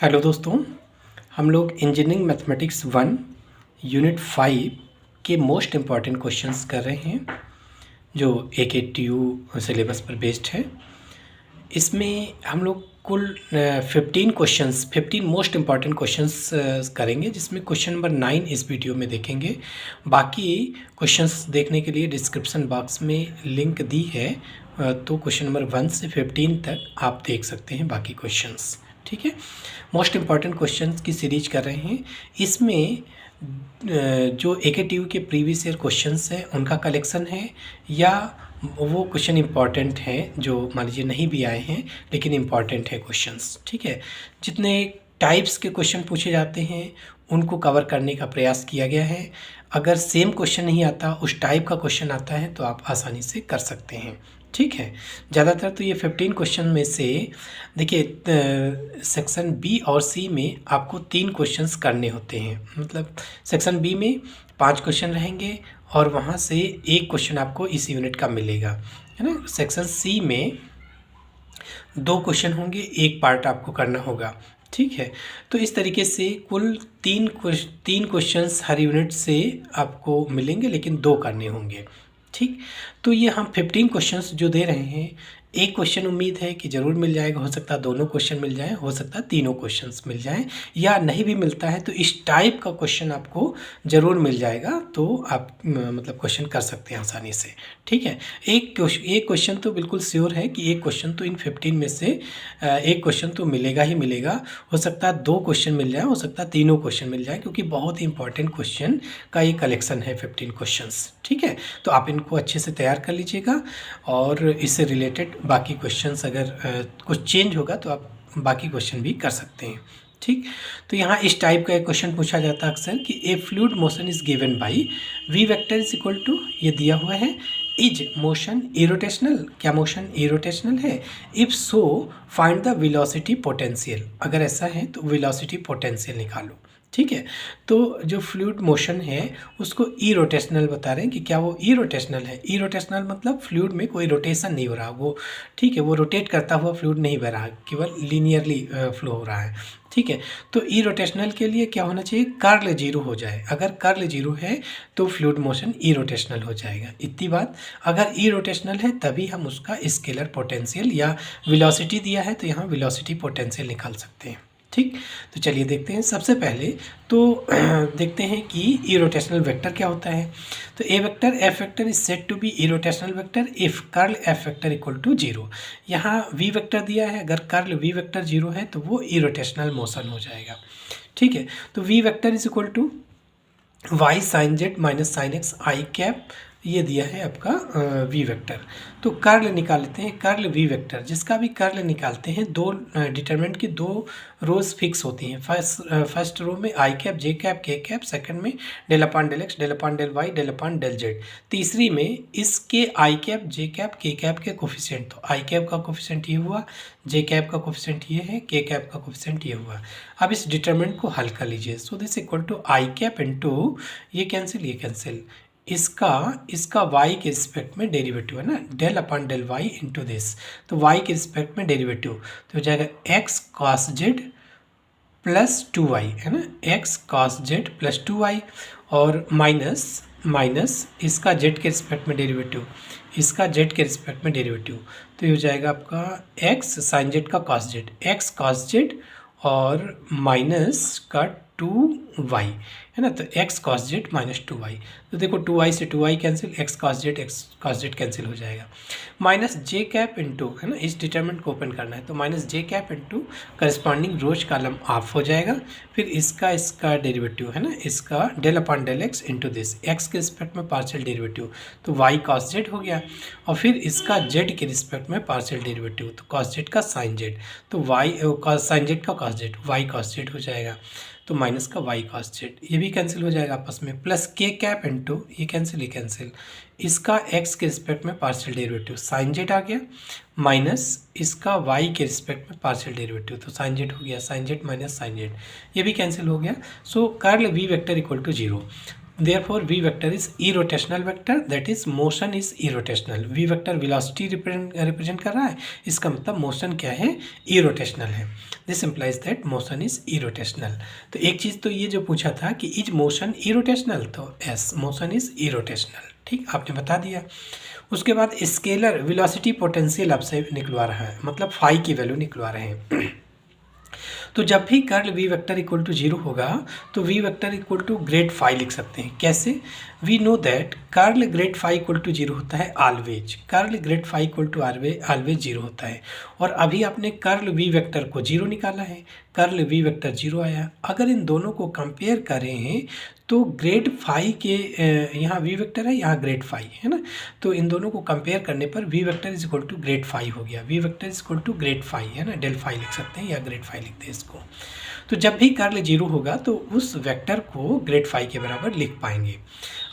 Hello दोस्तों, हम लोग इंजीनियरिंग मैथमेटिक्स 1 यूनिट 5 के मोस्ट इम्पॉर्टेंट क्वेश्चंस कर रहे हैं जो AKTU सिलेबस पर बेस्ड है। इसमें हम लोग कुल 15 मोस्ट इम्पॉर्टेंट क्वेश्चंस करेंगे, जिसमें क्वेश्चन नंबर 9 इस वीडियो में देखेंगे। बाकी क्वेश्चंस देखने के लिए डिस्क्रिप्शन बॉक्स में लिंक दी है, तो क्वेश्चन नंबर 1 से 15 तक आप देख सकते हैं बाकी क्वेश्चंस। ठीक है, मोस्ट इम्पॉर्टेंट क्वेश्चंस की सीरीज कर रहे हैं। इसमें जो AKTU के प्रीवियस ईयर क्वेश्चंस हैं उनका कलेक्शन है, या वो क्वेश्चन इम्पॉर्टेंट हैं जो मान लीजिए नहीं भी आए हैं लेकिन इम्पॉर्टेंट है क्वेश्चंस। ठीक है, जितने टाइप्स के क्वेश्चन पूछे जाते हैं उनको कवर करने का प्रयास किया गया है। अगर सेम क्वेश्चन नहीं आता, उस टाइप का क्वेश्चन आता है तो आप आसानी से कर सकते हैं। ठीक है, ज़्यादातर तो ये 15 क्वेश्चन में से देखिए, सेक्शन बी और सी में आपको 3 क्वेश्चंस करने होते हैं। मतलब सेक्शन बी में 5 क्वेश्चन रहेंगे और वहाँ से एक क्वेश्चन आपको इस यूनिट का मिलेगा, है ना। सेक्शन सी में 2 क्वेश्चन होंगे, एक पार्ट आपको करना होगा। ठीक है, तो इस तरीके से कुल 3 क्वेश्चंस हर यूनिट से आपको मिलेंगे, लेकिन 2 करने होंगे। ठीक, तो ये हम 15 क्वेश्चंस जो दे रहे हैं, एक क्वेश्चन उम्मीद है कि ज़रूर मिल जाएगा। हो सकता है दोनों क्वेश्चन मिल जाए, हो सकता है तीनों क्वेश्चंस मिल जाएं, या नहीं भी मिलता है तो इस टाइप का क्वेश्चन आपको ज़रूर मिल जाएगा, तो आप मतलब क्वेश्चन कर सकते हैं आसानी से। ठीक है, एक क्वेश्चन तो बिल्कुल श्योर है कि एक क्वेश्चन तो इन 15 में से एक क्वेश्चन तो मिलेगा ही मिलेगा। हो सकता है 2 क्वेश्चन मिल जाए, हो सकता है तीनों क्वेश्चन मिल जाए, क्योंकि बहुत ही इंपॉर्टेंट क्वेश्चन का ये कलेक्शन है 15 क्वेश्चंस। ठीक है, तो आप इनको अच्छे से तैयार कर लीजिएगा, और इससे रिलेटेड बाकी क्वेश्चंस अगर कुछ चेंज होगा तो आप बाकी क्वेश्चन भी कर सकते हैं। ठीक, तो यहाँ इस टाइप का एक क्वेश्चन पूछा जाता है अक्सर कि a fluid motion is given by v vector is equal to, ये दिया हुआ है, इज मोशन इरोटेशनल, क्या मोशन इरोटेशनल है? If so find the velocity potential, अगर ऐसा है तो वेलोसिटी पोटेंशियल निकालो। ठीक है, तो जो फ्लूइड मोशन है उसको ई रोटेशनल बता रहे हैं कि क्या वो ई रोटेशनल है। ई रोटेशनल मतलब फ्लूइड में कोई रोटेशन नहीं हो रहा वो, ठीक है, वो रोटेट करता हुआ फ्लूइड नहीं बह रहा, केवल लीनियरली फ्लो हो रहा है। ठीक है, तो ई रोटेशनल के लिए क्या होना चाहिए? कर्ल 0 हो जाए। अगर कर्ल 0 है तो फ्लूइड मोशन ई रोटेशनल हो जाएगा। इतनी बात, अगर ई रोटेशनल है तभी हम उसका स्केलर पोटेंशियल या वेलोसिटी दिया है तो यहाँ वेलोसिटी पोटेंशियल निकाल सकते हैं। ठीक, तो चलिए देखते हैं। सबसे पहले तो देखते हैं कि इरोटेशनल वेक्टर क्या होता है। तो A vector F vector is said to be irrotational vector if curl F vector equal to 0। यहाँ वी वेक्टर दिया है, अगर कर्ल वी वेक्टर 0 है तो वो इरोटेशनल मोशन हो जाएगा। ठीक है, तो V vector is equal to Y sine Z minus sine X I cap, ये दिया है आपका वी वेक्टर। तो कर्ल निकाल लेते हैं, कर्ल वी वेक्टर, जिसका भी कर्ल निकालते हैं, दो डिटरमिनेंट की 2 रोज फिक्स होती हैं। फर्स्ट रो में I cap J cap K cap, second में del upon del X del upon del Y del upon del Z, तीसरी में इसके I cap J cap K cap के कोफिशिएंट। तो आई कैप का कोफिशिएंट ये हुआ, जे कैप का कोफिशिएंट ये है, के कैप का कोफिशिएंट ये हुआ। अब इस डिटरमिनेंट को हल कर लीजिए। So this equal to I cap into ये कैंसिल ये कैंसिल, इसका y के रिस्पेक्ट में डेरिवेटिव है ना, del upon del y into this, तो y के रिस्पेक्ट में डेरिवेटिव तो हो जाएगा x cos z plus 2y, है ना, x cos z plus 2y, और माइनस इसका z के रिस्पेक्ट में डेरिवेटिव, इसका z के रिस्पेक्ट में डेरिवेटिव, तो ये हो जाएगा आपका x साइन z का cos z, x cos z और माइनस का 2y, है ना, तो x cos z minus 2y, तो देखो 2y से 2y cancel, x cos z cancel हो जाएगा। माइनस जे कैप इंटू, है ना, इस डिटरमिनेंट को ओपन करना है, तो minus J cap into corresponding rows column off हो जाएगा। फिर इसका डेरिवेटिव, है ना, इसका del upon del X into this, x के रिस्पेक्ट में पार्शियल डेरिवेटिव, तो y cos z हो गया, और फिर इसका z के रिस्पेक्ट में पार्शियल डेरिवेटिव, तो cos z का साइन z, तो साइन z का cos z, y cos z हो जाएगा, तो माइनस का y cos z, ये भी कैंसिल हो जाएगा आपस में, प्लस के कैप इंटू ये कैंसिल, इसका x के रिस्पेक्ट में पार्शियल डेरिवेटिव साइन z आ गया, माइनस इसका y के रिस्पेक्ट में पार्शियल डेरिवेटिव, तो साइन z हो गया, sine z minus sine z, ये भी कैंसिल हो गया। So curl v vector equal to 0। Therefore V vector is irrotational vector, that is motion is irrotational. V vector velocity represent कर रहा है, इसका मतलब मोशन क्या है, इरोटेशनल है। This implies that motion is irrotational. तो एक चीज़ तो ये जो पूछा था कि इज मोशन इरोटेशनल, तो एस मोशन इज इरोटेशनल, ठीक, आपने बता दिया। उसके बाद स्केलर वेलोसिटी पोटेंशियल आपसे निकलवा रहा है, मतलब फाई की वैल्यू निकलवा रहे हैं। तो जब भी curl V vector equal to 0 होगा तो V vector equal to grad phi लिख सकते हैं। कैसे? We know that curl grad phi equal to 0 होता है always, curl grad phi equal to always 0 होता है। और अभी आपने कर्ल वी वेक्टर को 0 निकाला है, कर्ल वी वेक्टर 0 आया। अगर इन दोनों को कंपेयर करें तो ग्रेड फाई के यहाँ वी वेक्टर है, यहाँ ग्रेड फाई है ना, तो इन दोनों को कंपेयर करने पर V vector is equal to grad phi हो गया। V vector is equal to grad phi है ना, डेल फाई लिख सकते हैं या ग्रेड फाई लिखते हैं इसको। तो जब भी कर्ल 0 होगा तो उस वेक्टर को ग्रेड फाई के बराबर लिख पाएंगे।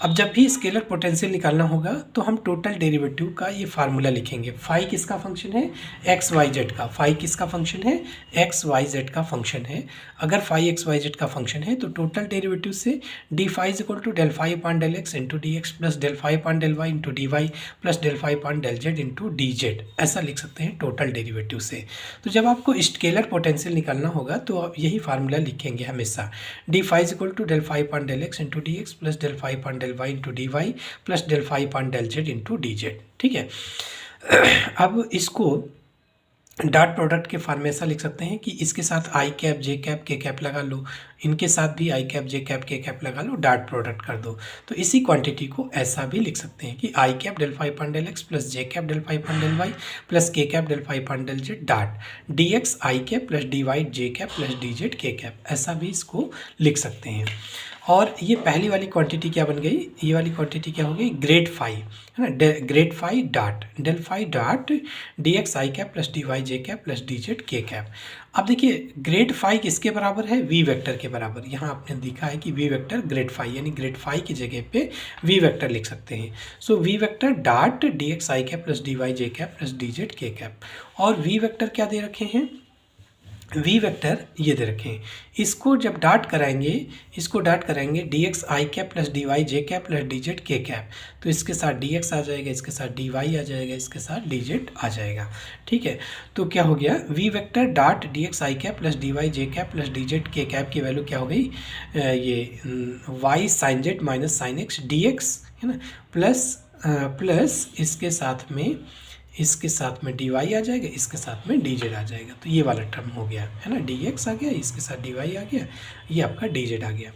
अब जब भी स्केलर पोटेंशियल निकालना होगा तो हम टोटल डेरिवेटिव का ये फार्मूला लिखेंगे। फाई किसका फंक्शन है, एक्स वाई जेड का। फाई किसका फंक्शन है, एक्स वाई जेड का फंक्शन है। अगर फाई एक्स वाई जेड का फंक्शन है तो टोटल डेरिवेटिव से D phi is equal to del phi upon del X into D X plus del phi upon del Y into D Y plus del phi upon del Z into D Z, ऐसा लिख सकते हैं total derivative से। तो जब आपको scalar potential निकालना होगा तो आप यही फार्मूला लिखेंगे हमेशा, D phi is equal to del phi upon del X into D X plus del phi upon del Y into D Y plus del phi upon del Z into D Z, ठीक है। अब इसको dot product के form में ऐसा लिख सकते हैं कि इसके साथ आई cap J cap K cap लगा लो, इनके साथ भी आई cap J cap K cap लगा लो, डॉट प्रोडक्ट कर दो। तो इसी क्वांटिटी को ऐसा भी लिख सकते हैं कि I cap del phi upon del X plus J cap del phi upon del Y plus K cap del phi upon del Z dot D X I cap plus D Y J cap plus D Z K cap, ऐसा भी इसको लिख सकते हैं। और ये पहली वाली क्वांटिटी क्या बन गई, ये वाली क्वांटिटी क्या हो गई, ग्रेड फाई है ना, grad phi dot del phi dot D X I cap plus D Y J cap plus D Z K cap. अब देखिए ग्रेड फाई किसके बराबर है, वी वेक्टर के बराबर। यहाँ आपने दिखा है कि वी वेक्टर ग्रेड फाई, यानी ग्रेड फाई की जगह पे वी वेक्टर लिख सकते हैं। So V vector dot D X I cap plus D Y J cap plus D Z K cap. और वी वेक्टर क्या दे रखे हैं, वी वेक्टर ये दे रखे हैं। इसको जब डॉट कराएंगे, इसको डॉट कराएंगे D X I cap plus D Y J cap plus D Z K cap, तो इसके साथ डी एक्स आ जाएगा, इसके साथ डी वाई आ जाएगा, इसके साथ डी जेड आ जाएगा, ठीक है। तो क्या हो गया, V vector dot D X I cap plus D Y J cap plus D Z K cap की वैल्यू क्या हो गई, ये Y sine Z minus sine x D X है ना, प्लस इसके साथ में डी वाई आ जाएगा, इसके साथ में डी जेड आ जाएगा। तो ये वाला टर्म हो गया है ना, डी एक्स आ गया, इसके साथ डी वाई आ गया, ये आपका डी जेड आ गया।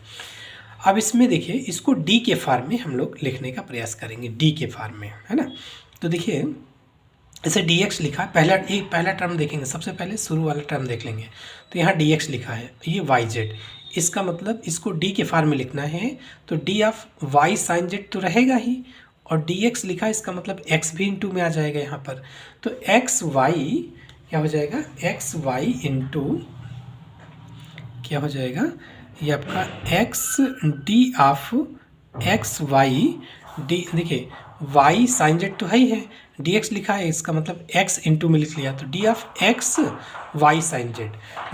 अब इसमें देखिए इसको डी के फॉर्म में हम लोग लिखने का प्रयास करेंगे, डी के फॉर्म में है ना। तो देखिए इसे डी एक्स लिखा, पहला टर्म देखेंगे, सबसे पहले शुरू वाला टर्म देख लेंगे। तो यहाँ डी एक्स लिखा है, ये वाई जेड, इसका मतलब इसको डी के फॉर्म में लिखना है, तो D of Y sine Z तो रहेगा ही, और डी एक्स लिखा, इसका मतलब एक्स भी इंटू में आ जाएगा यहाँ पर। तो एक्स वाई क्या हो जाएगा, एक्स वाई इंटू क्या हो जाएगा, ये आपका X D of X Y D, देखिए वाई साइन जेड तो है ही है, डी एक्स लिखा है, इसका मतलब एक्स इंटू में लिख लिया, तो D of X Y sine Z,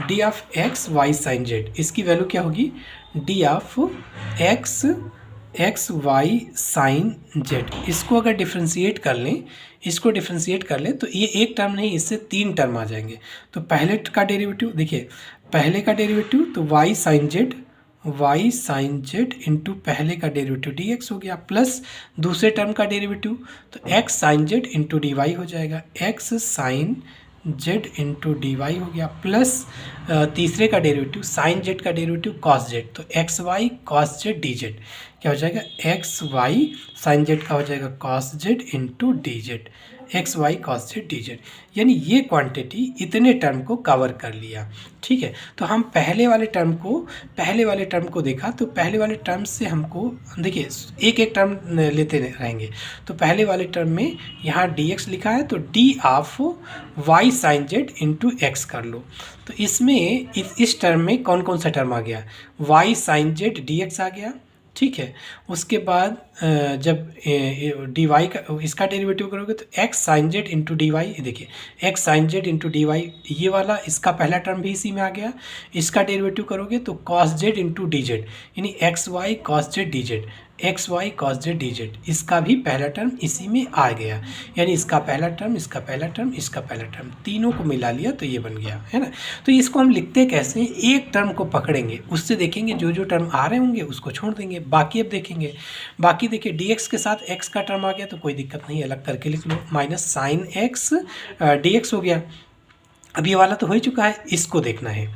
D of X Y sine Z, इसकी वैल्यू क्या होगी, D of X Y sine Z. इसको अगर डिफ्रेंशिएट कर लें, तो ये एक टर्म नहीं, इससे 3 टर्म आ जाएंगे। तो पहले का डेरिवेटिव देखिए, पहले का डेरिवेटिव तो वाई साइन जेड इंटू पहले का डेरिवेटिव डी एक्स हो गया, प्लस दूसरे टर्म का डेरिवेटिव तो X sine Z into D Y हो जाएगा, X sine Z into D Y हो गया, प्लस तीसरे का डेरिवेटिव साइन जेड का डेरिवेटिव कॉस जेड, तो X Y cos Z D Z क्या हो जाएगा, एक्स वाई साइन जेड का हो जाएगा cos Z into D Z, x Y cos Z D Z. यानी ये क्वांटिटी इतने टर्म को कवर कर लिया, ठीक है। तो हम पहले वाले टर्म को देखा, तो पहले वाले टर्म से हमको देखिए एक एक टर्म लेते रहेंगे। तो पहले वाले टर्म में यहाँ डी एक्स लिखा है, तो D of Y sine Z into X कर लो। तो इसमें इस टर्म में कौन कौन सा टर्म आ गया, Y sine Z D X आ गया, ठीक है। उसके बाद जब डी वाई का इसका डेरिवेटिव करोगे तो X sine Z into D Y, देखिए X sine Z into D Y, ये वाला इसका पहला टर्म भी इसी में आ गया। इसका डेरिवेटिव करोगे तो cos Z into D Z, यानी x Y cos Z D Z, x Y cos Z D z, इसका भी पहला टर्म इसी में आ गया, यानी इसका पहला टर्म, इसका पहला टर्म, इसका पहला टर्म, तीनों को मिला लिया तो ये बन गया, है ना। तो इसको हम लिखते कैसे हैं, एक टर्म को पकड़ेंगे, उससे देखेंगे जो जो टर्म आ रहे होंगे उसको छोड़ देंगे, बाकी अब देखेंगे। बाकी देखिए डी एक्स के साथ एक्स का टर्म आ गया तो कोई दिक्कत नहीं, अलग करके लिख लो, minus sine x D x हो गया। अब ये वाला तो हो ही चुका है, इसको देखना है,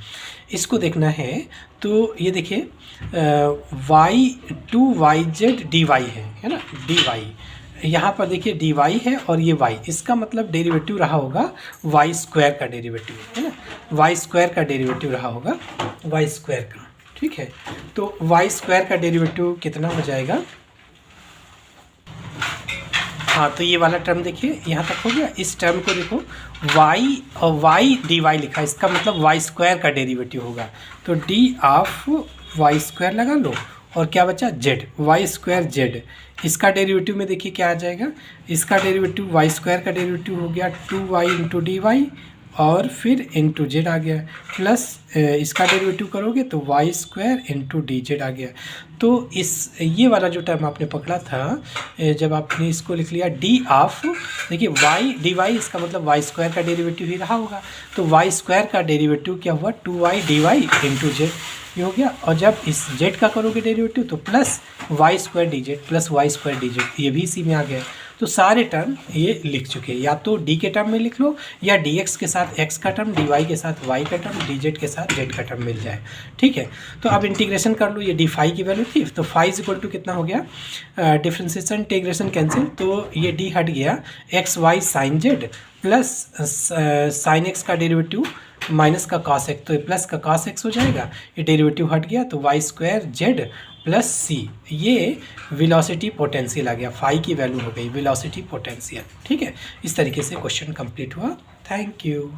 इसको देखना है। तो ये देखिए Y to Y Z D Y है ना, डी वाई, यहाँ पर देखिए डी वाई है और ये वाई, इसका मतलब डेरिवेटिव रहा होगा वाई स्क्वायर का डेरिवेटिव, है ना, वाई स्क्वायर का डेरिवेटिव रहा होगा, वाई स्क्वायर का, ठीक है। तो वाई स्क्वायर का डेरिवेटिव कितना हो जाएगा, हाँ तो ये वाला टर्म देखिए यहाँ तक हो गया। इस टर्म को देखो y और y dy लिखा है, इसका मतलब y स्क्वायर का डेरिवेटिव होगा, तो d ऑफ y स्क्वायर लगा लो और क्या बचा z, y स्क्वायर z, इसका डेरिवेटिव में देखिए क्या आ जाएगा, इसका डेरिवेटिव y स्क्वायर का डेरिवेटिव हो गया 2y इंटू डी वाई और फिर इंटू जेड आ गया, प्लस इसका डेरिवेटिव करोगे तो Y square into D z आ गया। तो इस ये वाला जो टर्म आपने पकड़ा था, जब आपने इसको लिख लिया डी ऑफ, देखिए वाई डी वाई, इसका मतलब वाई स्क्वायर का डेरिवेटिव ही रहा होगा, तो वाई स्क्वायर का डेरिवेटिव क्या हुआ 2y D Y into Z, ये हो गया। और जब इस जेड का करोगे डेरिवेटिव तो plus Y square D Z plus Y square D Z, ये भी इसी में आ गया। तो सारे टर्म ये लिख चुके हैं, या तो डी के टर्म में लिख लो या डी एक्स के साथ एक्स का टर्म, डी वाई के साथ वाई का टर्म, डी जेड के साथ जेड का टर्म मिल जाए, ठीक है। तो अब इंटीग्रेशन कर लो, ये डी फाई की वैल्यू थी, तो फाई इज इक्वल टू कितना हो गया, डिफ्रेंशिएशन इंटीग्रेशन कैंसिल, तो ये डी हट गया, X Y sine Z plus sine X का डेरिवेटिव माइनस का कॉस एक्स, तो प्लस का कॉस एक्स हो जाएगा, ये डेरिवेटिव हट गया, तो Y square Z plus C, ये वेलोसिटी पोटेंशियल आ गया, फाई की वैल्यू हो गई वेलोसिटी पोटेंशियल, ठीक है। इस तरीके से क्वेश्चन कंप्लीट हुआ। Thank you.